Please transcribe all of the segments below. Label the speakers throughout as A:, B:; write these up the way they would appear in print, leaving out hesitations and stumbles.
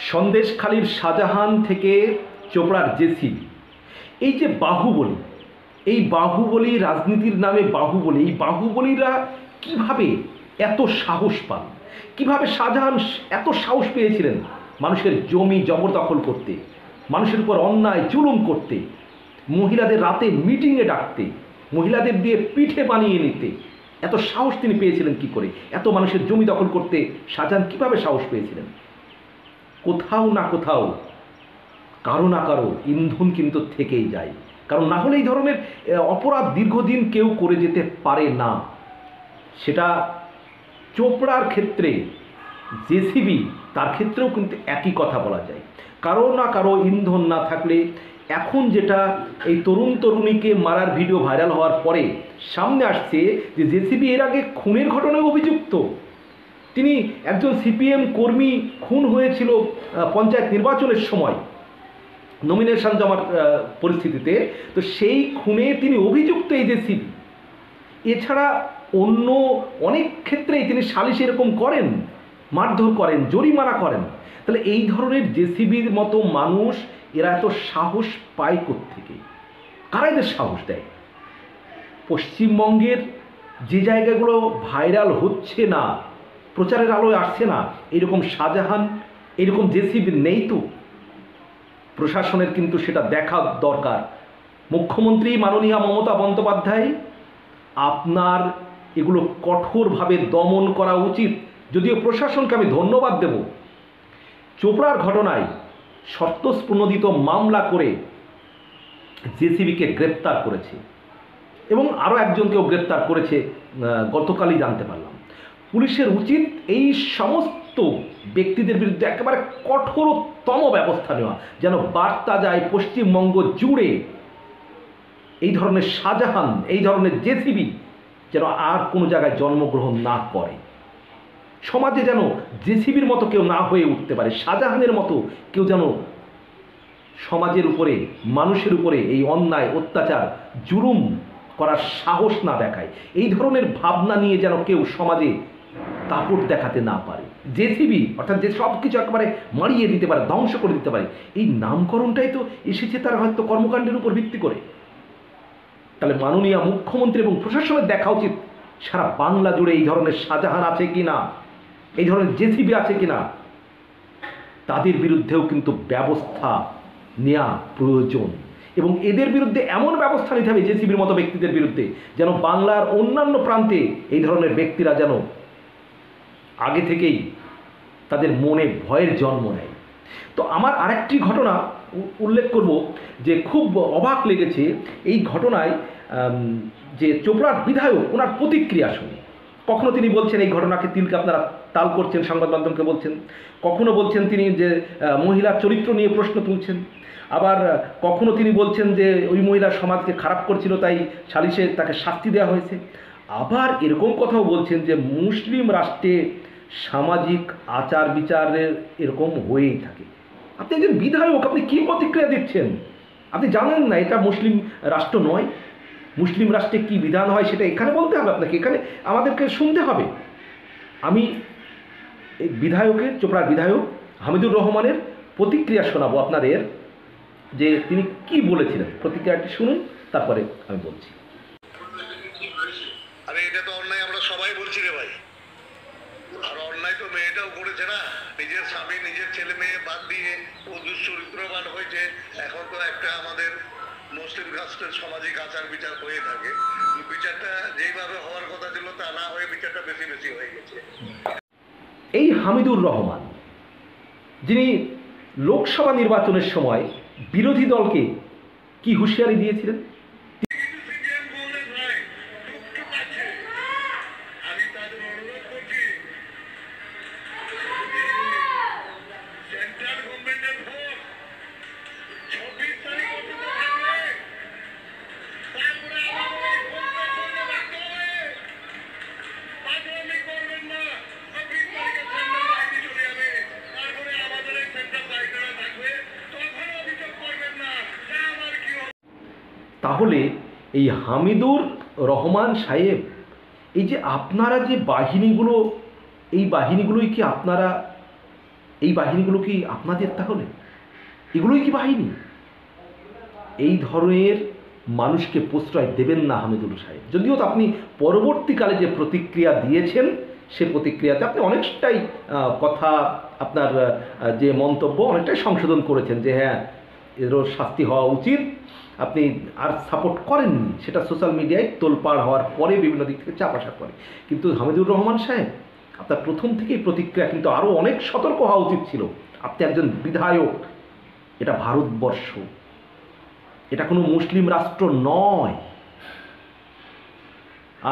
A: সন্দেশখালীর শাহজাহান থেকে চোপড়ার জেসিবি, এই যে বাহুবলী, এই বাহুবলী রাজনীতির নামে বাহুবলী, এই বাহুবলীরা কিভাবে এত সাহস পান? কিভাবে শাহজাহান এত সাহস পেয়েছিলেন মানুষের জমি জবরদখল করতে, মানুষের উপর অন্যায় জুলুম করতে, মহিলাদের রাতে মিটিংয়ে ডাকতে, মহিলাদের দিয়ে পিঠে বানিয়ে নিতে? এত সাহস তিনি পেয়েছিলেন কি করে? এত মানুষের জমি দখল করতে শাহজাহান কিভাবে সাহস পেয়েছিলেন? কোথাও না কোথাও কারো না কারো ইন্ধন কিন্তু থেকেই যায়, কারণ না হলে এই ধরনের অপরাধ দীর্ঘদিন কেউ করে যেতে পারে না। সেটা চোপড়ার ক্ষেত্রে, জেসিবি তার ক্ষেত্রেও কিন্তু একই কথা বলা যায়। কারো না কারো ইন্ধন না থাকলে এখন যেটা এই তরুণ তরুণীকে মারার ভিডিও ভাইরাল হওয়ার পরে সামনে আসছে যে জেসিবি এর আগে খুনের ঘটনায় অভিযুক্ত। তিনি একজন সিপিএম কর্মী, খুন হয়েছিল পঞ্চায়েত নির্বাচনের সময় নমিনেশন জমার পরিস্থিতিতে, তো সেই খুনে তিনি অভিযুক্ত এই জেসিবি। এছাড়া অন্য অনেক ক্ষেত্রেই তিনি সালিশ এরকম করেন, মারধর করেন, জরিমানা করেন। তাহলে এই ধরনের জেসিবির মতো মানুষ এরা এত সাহস পায় কোত্থেকে? কারা এদের সাহস দেয়? পশ্চিমবঙ্গের যে জায়গাগুলো ভাইরাল হচ্ছে না, প্রচারের আলোয় আসছে না, এরকম শাহজাহান, এরকম জেসিবি নেই তো? প্রশাসনের কিন্তু সেটা দেখা দরকার। মুখ্যমন্ত্রী মাননীয়া মমতা বন্দ্যোপাধ্যায়, আপনার এগুলো কঠোরভাবে দমন করা উচিত। যদিও প্রশাসনকে আমি ধন্যবাদ দেব, চোপড়ার ঘটনায় শর্তস্প্রণোদিত মামলা করে জেসিবিকে গ্রেপ্তার করেছে এবং আরও একজনকেও গ্রেপ্তার করেছে, গতকালই জানতে পারলাম। পুলিশের উচিত এই সমস্ত ব্যক্তিদের বিরুদ্ধে একেবারে কঠোরতম ব্যবস্থা নেওয়া, যেন বার্তা যায় পশ্চিমবঙ্গ জুড়ে এই ধরনের শাহজাহান, এই ধরনের জেসিবি যেন আর কোনো জায়গায় জন্মগ্রহণ না করে। সমাজে যেন জেসিবির মতো কেউ না হয়ে উঠতে পারে, শাহজাহানের মতো কেউ যেন সমাজের উপরে, মানুষের উপরে এই অন্যায়, অত্যাচার, জুলুম করার সাহস না দেখায়। এই ধরনের ভাবনা নিয়ে যেন কেউ সমাজে দাপট দেখাতে না পারে। জেসিবি অর্থাৎ যে সব কিছু একেবারে মারিয়ে দিতে পারে, ধ্বংস করে দিতে পারে, এই নামকরণটাই তো এসেছে তার হয়তো কর্মকাণ্ডের উপর ভিত্তি করে। তাহলে মাননীয় মুখ্যমন্ত্রী এবং প্রশাসনের দেখা উচিত সারা বাংলা জুড়ে এই ধরনের শাহজাহান আছে কি না, এই ধরনের জেসিবি আছে কি না, তাদের বিরুদ্ধেও কিন্তু ব্যবস্থা নেওয়া প্রয়োজন। এবং এদের বিরুদ্ধে এমন ব্যবস্থা নিতে হবে, জেসিবির মতো ব্যক্তিদের বিরুদ্ধে, যেন বাংলার অন্যান্য প্রান্তে এই ধরনের ব্যক্তিরা যেন আগে থেকেই তাদের মনে ভয়ের জন্ম নেয়। তো আমার আরেকটি ঘটনা উল্লেখ করব যে খুব অবাক লেগেছে এই ঘটনায়, যে চোপড়ার বিধায়ক, ওনার প্রতিক্রিয়া শুনে। কখনো তিনি বলছেন এই ঘটনাকে তিলকে আপনারা তাল করছেন, সংবাদ মাধ্যমকে বলছেন, কখনো বলছেন তিনি যে মহিলার চরিত্র নিয়ে প্রশ্ন তুলছেন, আবার কখনো তিনি বলছেন যে ওই মহিলা সমাজকে খারাপ করছিল তাই সালিশে তাকে শাস্তি দেওয়া হয়েছে, আবার এরকম কথাও বলছেন যে মুসলিম রাষ্ট্রে সামাজিক আচার বিচারের এরকম হয়েই থাকে। আপনি একজন বিধায়ক, আপনি কী প্রতিক্রিয়া দিচ্ছেন? আপনি জানেন না এটা মুসলিম রাষ্ট্র নয়? মুসলিম রাষ্ট্রে কী বিধান হয় সেটা এখানে বলতে হবে আপনাকে, এখানে আমাদেরকে শুনতে হবে। আমি এই বিধায়কের, চোপড়ার বিধায়ক হামিদুর রহমানের প্রতিক্রিয়া শোনাবো আপনাদের, যে তিনি কি বলেছিলেন। প্রতিক্রিয়াটি শুনুন, তারপরে আমি বলছি।
B: আরে এটা তো অন্যায়, আমরা সবাই বলছি রে ভাই। আর অন্যায় তো মেয়েটাও করেছে না, নিজের স্বামী, নিজের ছেলে মেয়ে বাদ দিয়ে ও দুশ্চরিত্রবান হয়েছে। এখন তো একটা আমাদের মুসলিম রাষ্ট্রের সামাজিক আচার বিচার হয়ে থাকে, বিচারটা যেইভাবে হওয়ার কথা ছিল তা না হয়ে বিচারটা বেশি বেশি হয়ে গেছে।
A: এই হামিদুর রহমান, যিনি লোকসভা নির্বাচনের সময় বিরোধী দলকে কি হুঁশিয়ারি দিয়েছিলেন? তাহলে এই হামিদুর রহমান সাহেব, এই যে আপনারা যে বাহিনীগুলো, এই বাহিনীগুলোই কি আপনারা এই বাহিনীগুলো কি আপনাদের? তাহলে এগুলোই কি বাহিনী? এই ধরনের মানুষকে প্রশ্রয় দেবেন না হামিদুল সাহেব। যদিও তো আপনি পরবর্তীকালে যে প্রতিক্রিয়া দিয়েছেন, সে প্রতিক্রিয়াতে আপনি অনেকটাই কথা, আপনার যে মন্তব্য অনেকটাই সংশোধন করেছেন, যে হ্যাঁ এরও শাস্তি হওয়া উচিত। আপনি আর সাপোর্ট করেননি, সেটা সোশ্যাল মিডিয়ায় তোলপাড় হওয়ার পরে বিভিন্ন দিক থেকে চাপ আসার পরে। কিন্তু হামিদুর রহমান সাহেব, আপনার প্রথম থেকেই প্রতিক্রিয়া কিন্তু আরও অনেক সতর্ক হওয়া উচিত ছিল। আপনি একজন বিধায়ক, এটা ভারতবর্ষ, এটা কোনো মুসলিম রাষ্ট্র নয়।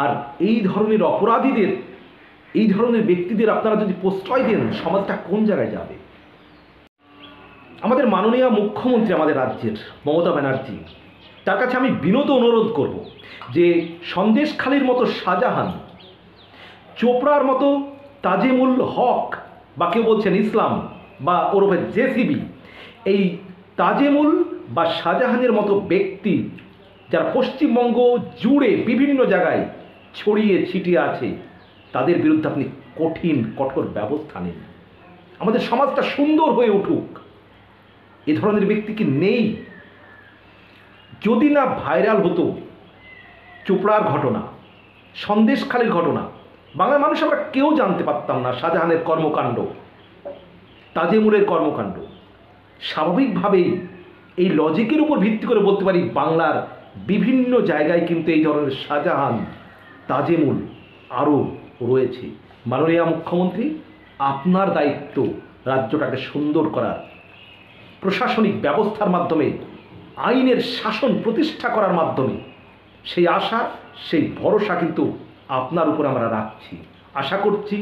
A: আর এই ধরনের অপরাধীদের, এই ধরনের ব্যক্তিদের আপনারা যদি প্রশ্রয় দেন, সমাজটা কোন জায়গায় যাবে? আমাদের মাননীয় মুখ্যমন্ত্রী আমাদের রাজ্যের মমতা ব্যানার্জি, তার কাছে আমি বিনত অনুরোধ করব যে সন্দেশখালির মতো শাহজাহান, চোপড়ার মতো তাজেমুল হক, বা কেউ বলছেন ইসলাম বা ওরফে জেসিবি, এই তাজেমুল বা শাহজাহানের মতো ব্যক্তি যারা পশ্চিমবঙ্গ জুড়ে বিভিন্ন জায়গায় ছড়িয়ে ছিটিয়ে আছে, তাদের বিরুদ্ধে আপনি কঠোর ব্যবস্থা নিন। আমাদের সমাজটা সুন্দর হয়ে উঠুক। এ ধরনের ব্যক্তি কি নেই? যদি না ভাইরাল হতো চোপড়ার ঘটনা, সন্দেশখালির ঘটনা, বাংলার মানুষ আমরা কেউ জানতে পারতাম না শাহজাহানের কর্মকাণ্ড, তাজেমুলের কর্মকাণ্ড। স্বাভাবিকভাবেই এই লজিকের উপর ভিত্তি করে বলতে পারি, বাংলার বিভিন্ন জায়গায় কিন্তু এই ধরনের শাহজাহান, তাজেমুল আরও রয়েছে। মাননীয় মুখ্যমন্ত্রী, আপনার দায়িত্ব রাজ্যটাকে সুন্দর করার, প্রশাসনিক ব্যবস্থার মাধ্যমে আইনের শাসন প্রতিষ্ঠা করার মাধ্যমে। সেই আশা, সেই ভরসা কিন্তু আপনার উপর আমরা রাখছি। আশা করছি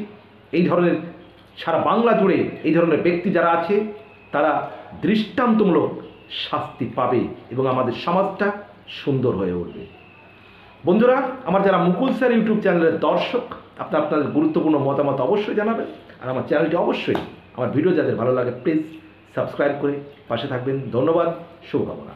A: এই ধরনের সারা বাংলা জুড়ে এই ধরনের ব্যক্তি যারা আছে, তারা দৃষ্টান্তমূলক শাস্তি পাবে এবং আমাদের সমাজটা সুন্দর হয়ে উঠবে। বন্ধুরা, আমার যারা মুকুল স্যার ইউটিউব চ্যানেলের দর্শক, আপনাদের গুরুত্বপূর্ণ মতামত অবশ্যই জানাবেন। আর আমার চ্যানেলটি অবশ্যই, আমার ভিডিও যাদের ভালো লাগে প্লিজ সাবস্ক্রাইব করে পাশে থাকবেন। ধন্যবাদ, শুভকামনা।